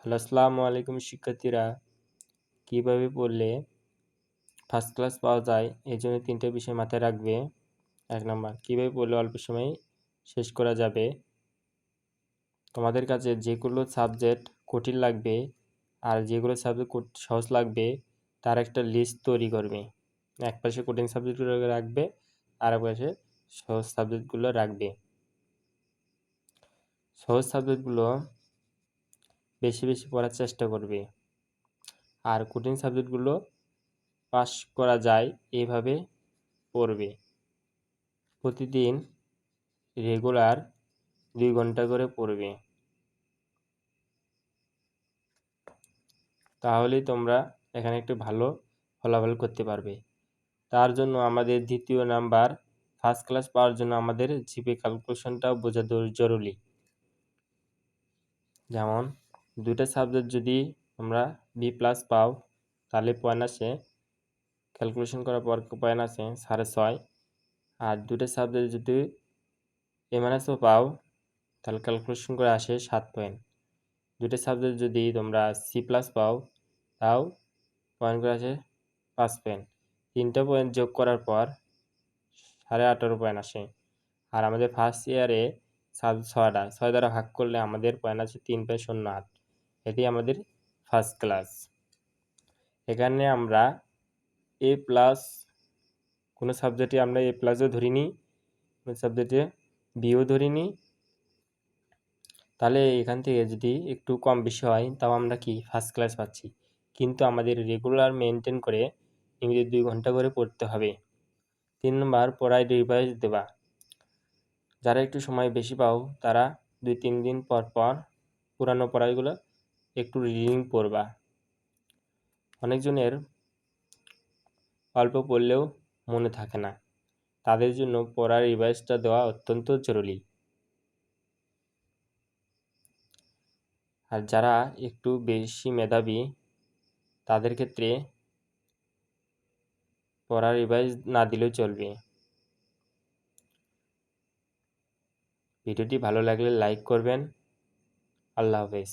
Hello, আসসালামু আলাইকুম শিক্ষার্থীরা। কিভাবে পড়লে ফার্স্ট ক্লাস পাওয়া যায় এই জন্য 3টে বিষয় মাথায় রাখবে। 1 নাম্বার, কিভাবে পড়লে অল্প সময়ে শেষ করা যাবে। তোমাদের কাছে যেগুলো সাবজেক্ট কঠিন লাগবে আর যেগুলো সাবজেক্ট সহজ লাগবে তার একটা লিস্ট তৈরি করবে। এক পাশে কঠিন সাবজেক্টগুলো রাখবে আর এক পাশে সহজ সাবজেক্টগুলো রাখবে। সহজ সাবজেক্টগুলো বেশি বেশি পড়ার চেষ্টা করবে আর কঠিন সাবজেক্টগুলো পাস করা যায় এভাবে পড়বে। প্রতিদিন রেগুলার 2 ঘন্টা করে পড়বে, তাহলেই তোমরা এখানে একটু ভালো ফলাফল করতে পারবে। তার জন্য আমাদের দ্বিতীয় নাম্বার, ফার্স্ট ক্লাস পাওয়ার জন্য আমাদের জিপে ক্যালকুলেশনটাও বোঝা জরুরি। যেমন 2টা সাবজেক্ট যদি তোমরা বি প্লাস পাও তাহলে পয়েন্ট আসে, ক্যালকুলেশন করার পর পয়েন্ট আসে 6.5। আর 2টা সাবজেক্ট যদি এ মাইনাসও পাও তাহলে ক্যালকুলেশন করে আসে 7 পয়েন্ট। 2টা সাবজেক্ট যদি তোমরা সি প্লাস পাও তাও পয়েন্ট করে আসে 5 পয়েন্ট। 3টা পয়েন্ট যোগ করার পর 18.5 পয়েন্ট আসে। আর আমাদের ফার্স্ট ইয়ারে সাবজেক্ট 6টা, 6 দ্বারা ভাগ করলে আমাদের পয়েন্ট আছে 3.08। এটি আমাদের ফার্স্ট ক্লাস। এখানে আমরা এ প্লাস কোনো সাবজেক্টে আমরা এ প্লাসও ধরিনি, কোনো সাবজেক্টে বিও ধরিনি। তাহলে এখান থেকে যদি একটু কম বেশি হয় তাও আমরা কি ফার্স্ট ক্লাস পাচ্ছি। কিন্তু আমাদের রেগুলার মেনটেন করে ইংরেজি 2 ঘন্টা করে পড়তে হবে। 3 নম্বর, পড়ায় রিভাইজ দেওয়া। যারা একটু সময় বেশি পাও তারা 2-3 দিন পর পর পুরানো পড়াগুলো একটু রিডিং পড়বা। অনেকজনের অল্প পড়লেও মনে থাকে না, তাদের জন্য পড়ার রিভাইজটা দেওয়া অত্যন্ত জরুরি। আর যারা একটু বেশি মেধাবী তাদের ক্ষেত্রে পড়ার রিভাইজ না দিলেও চলবে। ভিডিওটি ভালো লাগলে লাইক করবেন। আল্লাহ হাফেজ।